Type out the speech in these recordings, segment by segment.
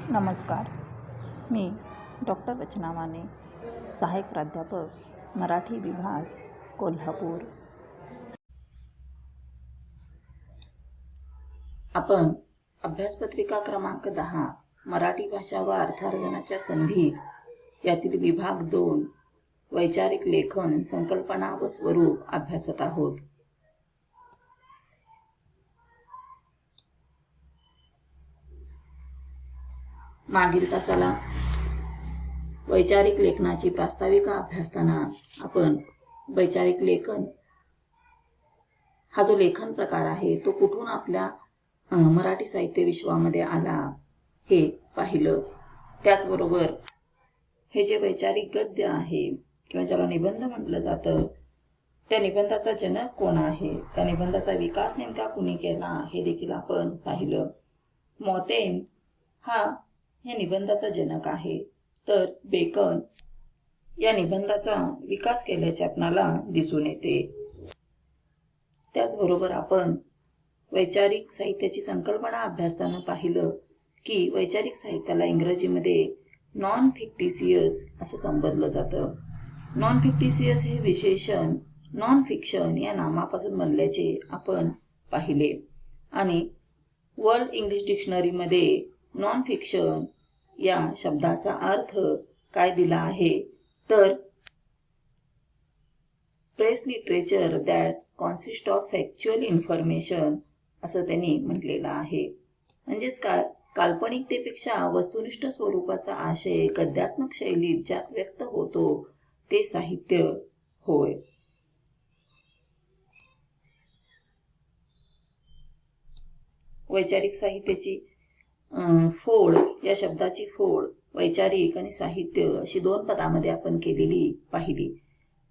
नमस्कार. मी डॉक्टर रचना माने, सहाय्यक प्राध्यापक, मराठी विभाग, कोल्हापूर. आपण अभ्यासपत्रिका क्रमांक 10 मराठी भाषा व अर्थार्जनाच्या संधी यातील विभाग 2 वैचारिक लेखन, संकल्पना व स्वरूप अभ्यासत आहोत. मागील तासाला वैचारिक लेखनाची प्रास्ताविका अभ्यासताना आपण वैचारिक लेखन हा जो लेखन प्रकार आहे तो कुठून आपल्या मराठी साहित्य विश्वामध्ये आला हे पाहिलं. त्याचबरोबर हे जे वैचारिक गद्य आहे किंवा ज्याला निबंध म्हटलं जातं, त्या निबंधाचा जनक कोण आहे, त्या निबंधाचा विकास नेमका कुणी केला हे देखील आपण पाहिलं. मॉतेन हा या निबंधाचा जनक आहे, तर बेकन या निबंधाचा विकास केल्याचे आपणाला दिसून येते. त्याचबरोबर आपण वैचारिक साहित्याची संकल्पना अभ्यासताना पाहिलं की वैचारिक साहित्याला इंग्रजीमध्ये नॉन फिक्टिशियस असं संबोधलं जातं. नॉन फिक्टिशियस हे विशेषण नॉन फिक्शन या नामापासून बनल्याचे आपण पाहिले. आणि वर्ल्ड इंग्लिश डिक्शनरीमध्ये नॉन फिक्शन या शब्दाचा अर्थ काय दिला आहे, तर press literature that consist of factual information असं त्यांनी म्हटलेलं आहे. म्हणजेच काय, काल्पनिकतेपेक्षा वस्तुनिष्ठ स्वरूपाचा आशय गद्यात्मक शैलीत ज्यात व्यक्त होतो ते साहित्य होय. वैचारिक साहित्याची फोड, या शब्दाची फोड वैचारिक आणि साहित्य अशी 2 पदामध्ये आपण केलेली पाहिली.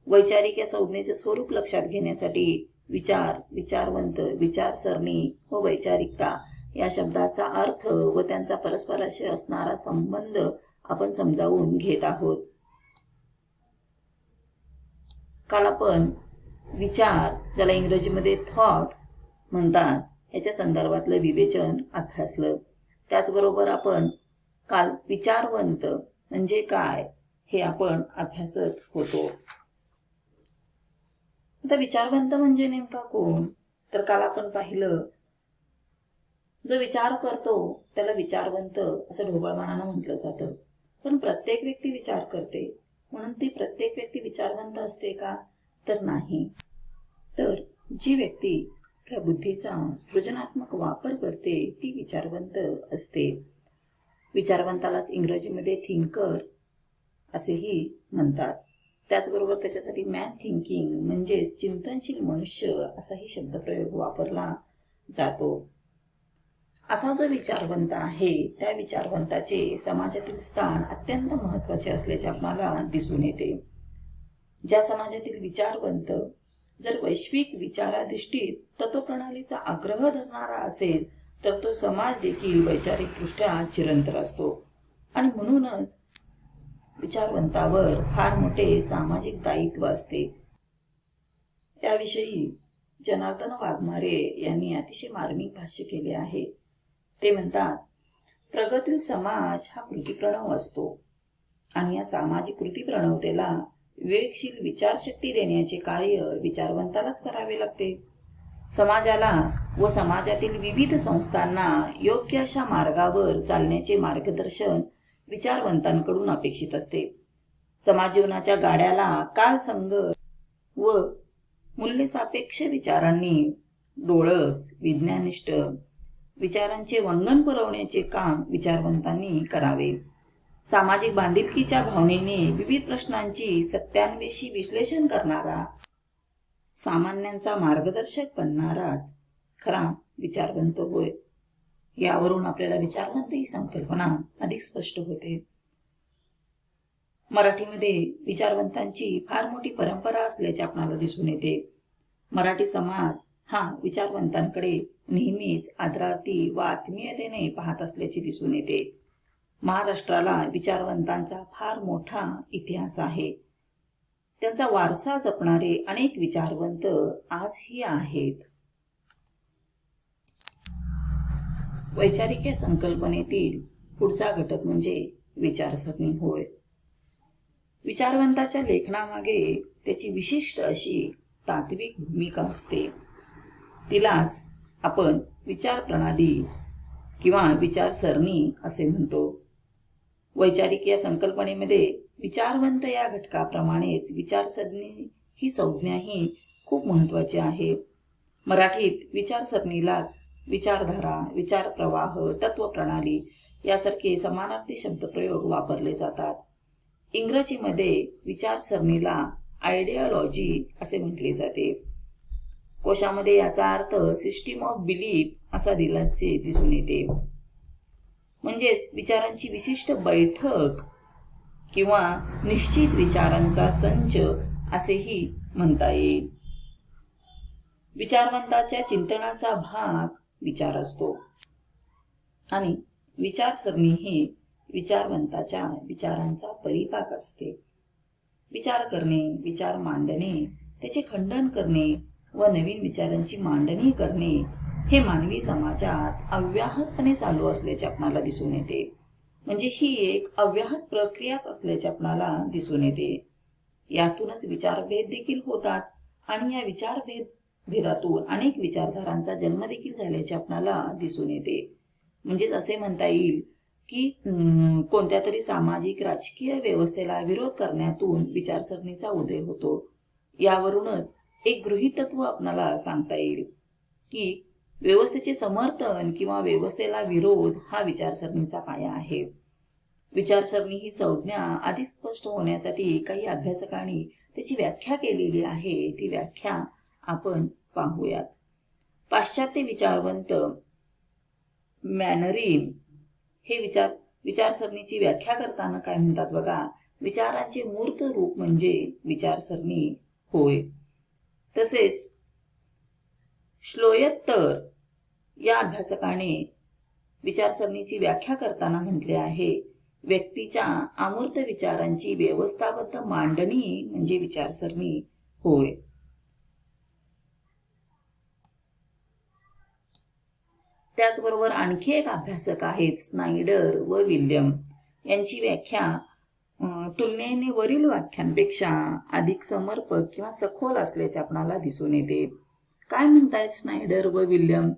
वैचारिक या संज्ञेचे स्वरूप लक्षात घेण्यासाठी विचार, विचारवंत, विचारसरणी व वैचारिकता या शब्दाचा अर्थ व त्यांचा परस्पराशी असणारा संबंध आपण समजावून घेत आहोत. काल आपण विचार, ज्याला इंग्रजीमध्ये थॉट म्हणतात, याच्या संदर्भातलं विवेचन अभ्यासलं. त्याचबरोबर आपण काल विचारवंत म्हणजे काय हे आपण अभ्यासत होतो. आता विचारवंत म्हणजे नेमका कोण, तर काल आपण पाहिलं जो विचार करतो त्याला विचारवंत असं ढोबळमानानं म्हटलं जातं. पण प्रत्येक व्यक्ती विचार करते म्हणून ती प्रत्येक व्यक्ती विचारवंत असते का, तर नाही. तर जी व्यक्ती आपल्या बुद्धीचा सृजनात्मक वापर करते ती विचारवंत असते. विचारवंतालाच इंग्रजीमध्ये थिंकर असेही म्हणतात. त्याचबरोबर त्याच्यासाठी मॅन थिंकिंग म्हणजे चिंतनशील मनुष्य असाही शब्दप्रयोग वापरला जातो. असा जो विचारवंत आहे त्या विचारवंताचे समाजातील स्थान अत्यंत महत्त्वाचे असल्याचे आपल्याला दिसून येते. ज्या समाजातील विचारवंत जर वैश्विक विचाराधिष्ठित तत्वप्रणालीचा आग्रह धरणारा असेल तर तो समाज देखील वैचारिकदृष्ट्या चिरंतन असतो. आणि म्हणूनच विचारवंतावर फार मोठे सामाजिक दायित्व असते. याविषयी जनार्दन वाघमारे यांनी अतिशय मार्मिक भाष्य केले आहे. ते म्हणतात, प्रगतील समाज हा कृतीप्रणव असतो आणि या सामाजिक कृतीप्रणवतेला विवेकशील विचारशक्ती देण्याचे कार्य विचारवंतालाच करावे लागते. समाजाला व समाजातील विविध संस्थांना योग्य अशा मार्गावर चालण्याचे मार्गदर्शन विचारवंतांकडून अपेक्षित असते. समाज जीवनाच्या गाड्याला कालसंगत व मूल्यसापेक्ष विचारांनी डोळस, विज्ञानिष्ठ विचारांचे वंगण पुरवण्याचे काम विचारवंतांनी करावे. सामाजिक बांधिलकीच्या भावनेने विविध प्रश्नांची सत्यान्वेषी विश्लेषण करणारा, सामान्यांचा मार्गदर्शक बनणाराच खरा विचारवंत होय. यावरून आपल्याला विचारवंत ही संकल्पना अधिक स्पष्ट होते. मराठीमध्ये विचारवंतांची फार मोठी परंपरा असल्याचे आपल्याला दिसून येते. मराठी समाज हा विचारवंतांकडे नेहमीच आदरार्थी व आत्मीयतेने पाहत असल्याचे दिसून येते. महाराष्ट्राला विचारवंतांचा फार मोठा इतिहास आहे. त्यांचा वारसा जपणारे अनेक विचारवंत आजही आहेत. वैचारिक या संकल्पनेतील पुढचा घटक म्हणजे विचारसरणी होय. विचारवंताच्या लेखनामागे त्याची विशिष्ट अशी तात्विक भूमिका असते. तिलाच आपण विचार प्रणाली किंवा विचारसरणी असे म्हणतो. वैचारिक या संकल्पनेमध्ये विचारवंत या घटकाप्रमाणेच विचारसरणी ही संज्ञाही खूप महत्वाची आहे. मराठीत विचारसरणीलाच विचारधारा, विचारप्रवाह, तत्वप्रणाली यासारखे समानार्थी शब्दप्रयोग वापरले जातात. इंग्रजीमध्ये विचारसरणीला आयडिओलॉजी असे म्हटले जाते. कोशामध्ये याचा अर्थ सिस्टीम ऑफ बिलीफ असा दिल्याचे दिसून येते. म्हणजेच विचारांची विशिष्ट बैठक किंवा निश्चित विचारांचा संच असेही म्हणता येईल. विचारवंताच्या चिंतनाचा भाग विचार असतो आणि विचारसरणी ही विचारवंताच्या विचारांचा परिपाक असते. विचार करणे, विचार मांडणे, त्याचे खंडन करणे व नवीन विचारांची मांडणी करणे हे मानवी समाजात अव्याहतपणे चालू असल्याचे आपणाला दिसून येते. म्हणजे ही एक अव्याहत प्रक्रियाच असल्याचे आपणाला दिसून येते. यातूनच विचारभेद देखील होतात आणि या विचारभेदातून अनेक विचारधारांचा जन्म देखील झाल्याचे आपणाला दिसून येते. म्हणजेच असे म्हणता येईल की कोणत्या तरी सामाजिक राजकीय व्यवस्थेला विरोध करण्यातून विचारसरणीचा उदय होतो. यावरूनच एक गृहीतत्व आपणाला सांगता येईल की व्यवस्थेचे समर्थन किंवा व्यवस्थेला विरोध हा विचारसरणीचा पाया आहे. विचारसरणी ही संज्ञा अधिक स्पष्ट होण्यासाठी काही अभ्यासकांनी त्याची व्याख्या केलेली आहे. ती व्याख्या आपण पाहूयात. पाश्चात्य विचारवंत मॅनरिन हे विचारसरणीची व्याख्या करताना काय म्हणतात बघा, विचारांचे मूर्त रूप म्हणजे विचारसरणी होय. तसेच श्लोयत्तर या अभ्यासकाने विचारसरणीची व्याख्या करताना म्हटले आहे, व्यक्तीच्या अमूर्त विचारांची व्यवस्थाबद्ध मांडणी म्हणजे विचारसरणी होय. त्याचबरोबर आणखी एक अभ्यासक आहेत स्नायडर व विल्यम. यांची व्याख्या तुलनेने वरील व्याख्यांपेक्षा अधिक समर्पक किंवा सखोल असल्याचे आपणाला दिसून येते. काय म्हणतायत स्नायडर व विल्यम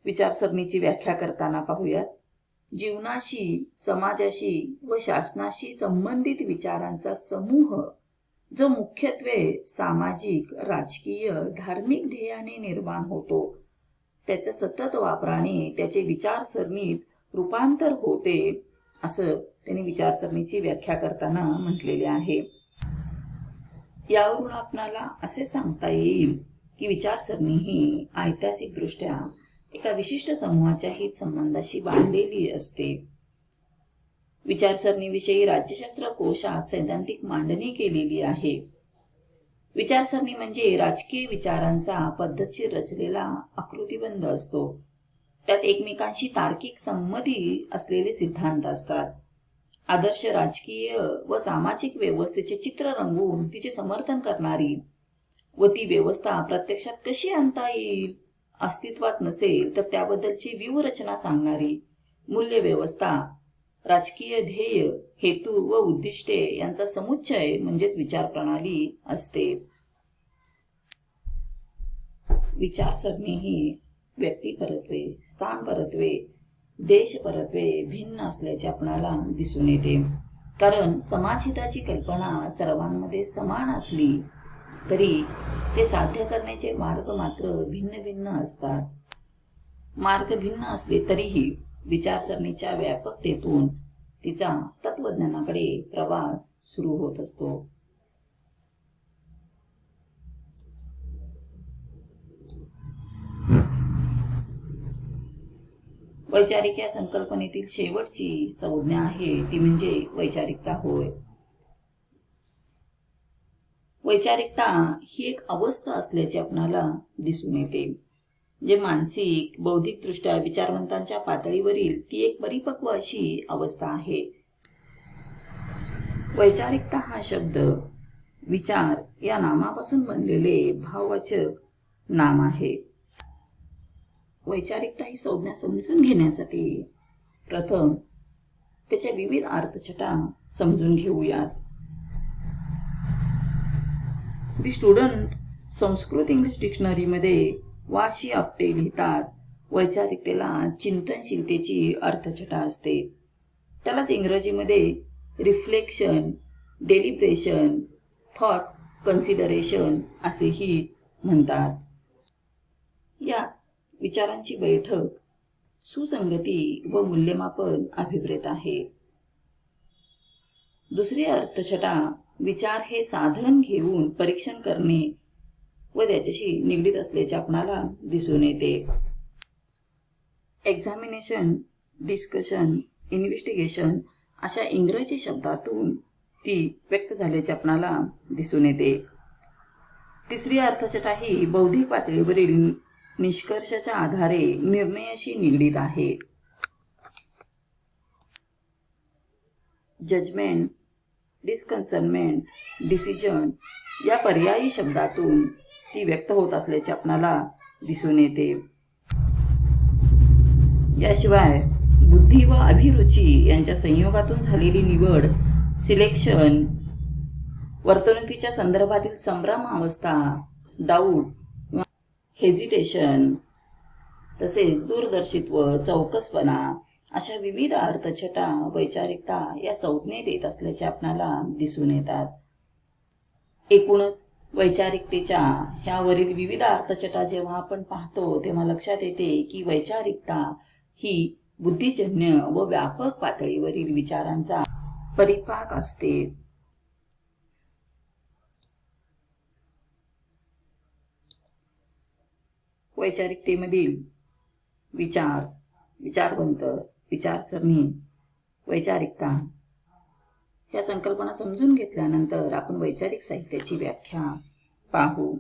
विचारसरणीची व्याख्या करताना पाहूयात. जीवनाशी, समाजाशी व शासनाशी संबंधित विचारांचा समूह जो मुख्यत्वे सामाजिक, राजकीय, धार्मिक ध्येयाने निर्माण होतो, त्याच्या सतत वापराने त्याचे विचारसरणीत रूपांतर होते असं त्यांनी विचारसरणीची व्याख्या करताना म्हटलेले आहे. यावरून आपणाला असे सांगता येईल की विचारसरणी ही ऐतिहासिक दृष्ट्या एका विशिष्ट समूहाच्या हित संबंधाशी बांधलेली असते. विचारसरणीविषयी राज्यशास्त्र कोशात सैद्धांतिक मांडणी केलेली आहे. विचारसरणी म्हणजे राजकीय विचारांचा पद्धतशीर रचलेला आकृतिबंध असतो. त्यात एकमेकांशी तार्किक संमती असलेले सिद्धांत असतात. आदर्श राजकीय व सामाजिक व्यवस्थेचे चित्र रंगवून तिचे समर्थन करणारी व ती व्यवस्था प्रत्यक्षात कशी आणता येईल, अस्तित्वात नसेल तर त्याबद्दलची व्यूहरचना सांगणारी मूल्य व्यवस्था, राजकीय ध्येय, हेतू व उद्दिष्टे यांचा समुच्चय म्हणजेच विचार प्रणाली असते. विचारसरणी ही व्यक्तिपरत्वे, स्थानपरत्वे, देशपरत्वे भिन्न असल्याचे आपणाला दिसून येते. कारण समाजहिताची कल्पना सर्वांमध्ये समान असली तरी ते साध्य करण्याचे मार्ग मात्र भिन्न भिन्न असतात. मार्ग भिन्न असले तरीही विचारसरणीच्या व्यापकतेतून तिचा तत्वज्ञानाकडे प्रवास सुरू होत असतो. वैचारिक या संकल्पनेतील शेवटची संज्ञा आहे ती म्हणजे वैचारिकता होय. वैचारिकता ही एक अवस्था असल्याचे आपणाला दिसून येते. जे मानसिक, बौद्धिकदृष्ट्या विचारवंतांच्या पातळीवरील ती एक परिपक्व अशी अवस्था आहे. वैचारिकता हा शब्द विचार या नामापासून बनलेले भाववाचक नाम आहे. वैचारिकता ही संज्ञा समजून घेण्यासाठी प्रथम त्याच्या विविध अर्थछटा समजून घेऊयात. दी स्टुडंट संस्कृत इंग्लिश डिक्शनरीमध्ये वाशी आपटे लिहितात, वैचारिकतेला चिंतनशीलतेची अर्थछटा असते. त्यालाच इंग्रजीमध्ये रिफ्लेक्शन, डेलिब्रेशन, थॉट कन्सिडरेशन असेही म्हणतात. या विचारांची बैठक सुसंगती व मूल्यमापन अभिप्रेत आहे. दुसरी अर्थछटा विचार हे साधन घेऊन परीक्षण करणे व त्याच्याशी निगडीत असल्याचे आपणाला दिसून येते. एक्झामिनेशन, डिस्कशन, इन्व्हेस्टिगेशन अशा इंग्रजी शब्दातून ती व्यक्त झाल्याचे आपणाला दिसून येते. तिसरी अर्थछटा ही बौद्धिक पातळीवरील निष्कर्षाच्या आधारे निर्णयाशी निगडीत आहे. जजमेंट, डिस्कन्सर्नमेंट, डिसिजन या पर्यायी शब्दातून ती व्यक्त होत असल्याचे आपणाला दिसून येते. याशिवाय बुद्धी व अभिरुची यांच्या संयोगातून झालेली निवड, सिलेक्शन, वर्तणुकीच्या संदर्भातील संभ्रमावस्था, डाऊट, हेजिटेशन, तसेच दूरदर्शित्व, चौकसपणा अशा विविध अर्थछटा वैचारिकता या संज्ञेत येत असल्याचे आपणाला दिसून येतात. एकूणच वैचारिकतेच्या ह्यावरील विविध अर्थछटा जेव्हा आपण पाहतो तेव्हा लक्षात येते की वैचारिकता ही बुद्धिजन्य व व्यापक पातळीवरील विचारांचा परिपाक असते. वैचारिकतेमधील विचार, विचारवंत, विचारसरणी, वैचारिकता या संकल्पना समजून घेतल्यानंतर आपण वैचारिक साहित्याची व्याख्या पाहू.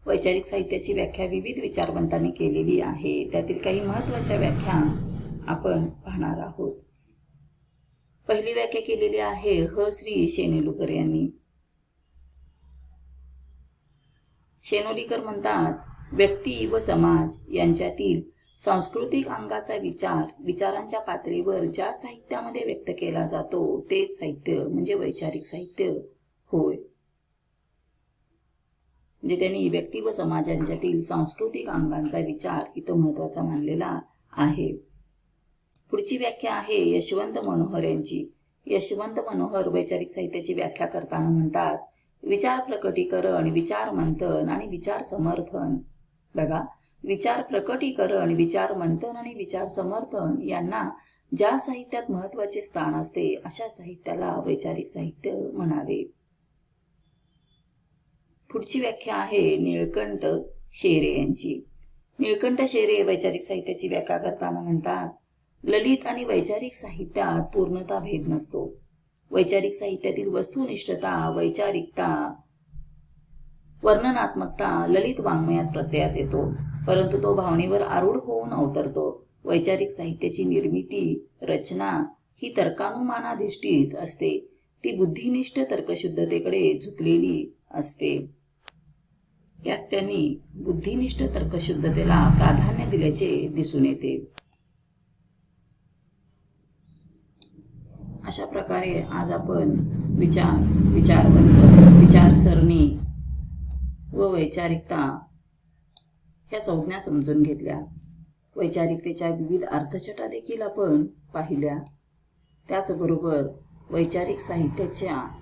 वैचारिक साहित्याची व्याख्या विविध विचारवंतांनी केलेली आहे. त्यातील काही महत्त्वाच्या व्याख्या आपण पाहणार आहोत. पहिली व्याख्या केलेली आहे श्री शेनेलुकर यांनी. शेनोलीकर म्हणतात, व्यक्ती व समाज यांच्यातील सांस्कृतिक अंगाचा विचार विचारांच्या पातळीवर ज्या साहित्यामध्ये व्यक्त केला जातो तेच साहित्य म्हणजे वैचारिक साहित्य होय. म्हणजे त्यांनी व्यक्ती व समाज यांच्यातील सांस्कृतिक अंगांचा विचार इथं महत्वाचा मानलेला आहे. पुढची व्याख्या आहे यशवंत मनोहर यांची. यशवंत मनोहर वैचारिक साहित्याची व्याख्या करताना म्हणतात, विचार प्रकटीकरण, विचार मंथन आणि विचार समर्थन. बघा, विचार प्रकटीकरण, विचार मंथन आणि विचार समर्थन यांना ज्या साहित्यात महत्वाचे स्थान असते अशा साहित्याला वैचारिक साहित्य म्हणावे. पुढची व्याख्या आहे निळकंठ शेरे यांची. निळकंठ शेरे वैचारिक साहित्याची व्याख्या करताना म्हणतात, ललित आणि वैचारिक साहित्यात पूर्णता भेद नसतो. वैचारिक साहित्यातील वस्तुनिष्ठता, वैचारिकता, वर्णनात्मकता ललित वाङ्मयात प्रत्ययास येतो, परंतु तो भावनेवर आरूढ होऊन अवतरतो. वैचारिक साहित्याची निर्मिती, रचना ही तर्कानुमानाधिष्ठित असते. ती बुद्धिनिष्ठ तर्कशुद्धतेकडे झुकलेली असते. यात त्यांनी बुद्धिनिष्ठ तर्कशुद्धतेला प्राधान्य दिल्याचे दिसून येते. अशा प्रकारे आज आपण विचार, विचारवंत, विचारसरणी व वैचारिकता ह्या संज्ञा समजून घेतल्या. वैचारिकतेच्या विविध अर्थछटा देखील आपण पाहिल्या. त्याचबरोबर वैचारिक साहित्याच्या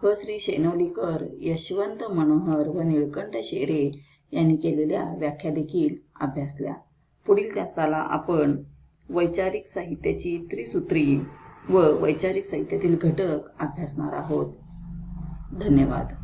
श्री शेनोलीकर, यशवंत मनोहर व निळकंठ शेरे यांनी केलेल्या व्याख्या देखील अभ्यासल्या. पुढील तासाला आपण वैचारिक साहित्याची त्रिसूत्री व वैचारिक साहित्यातील घटक अभ्यासणार आहोत. धन्यवाद.